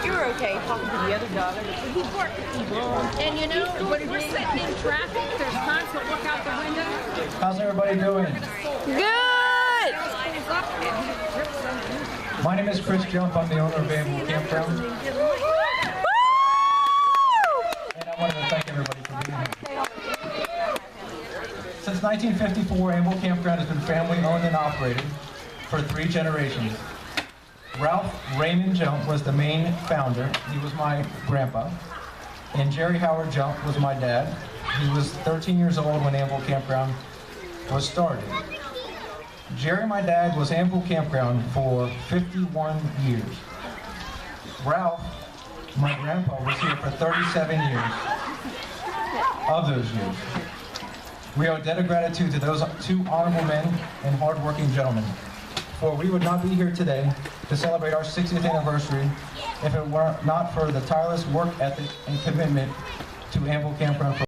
You're okay talking to the other dog. He's working. And you know, when we're sitting in traffic, there's times to look out the window. How's everybody doing? Good! My name is Chris Jump. I'm the owner of Anvil Campground. And I wanted to thank everybody for being here. Since 1954, Anvil Campground has been family owned and operated for 3 generations. Ralph Raymond Jump was the main founder. He was my grandpa. And Jerry Howard Jump was my dad. He was 13 years old when Anvil Campground was started. Jerry, my dad, was Anvil Campground for 51 years. Ralph, my grandpa, was here for 37 years of those years. We owe a debt of gratitude to those 2 honorable men and hardworking gentlemen, for we would not be here today to celebrate our 60th anniversary if it were not for the tireless work ethic and commitment to Anvil Campground.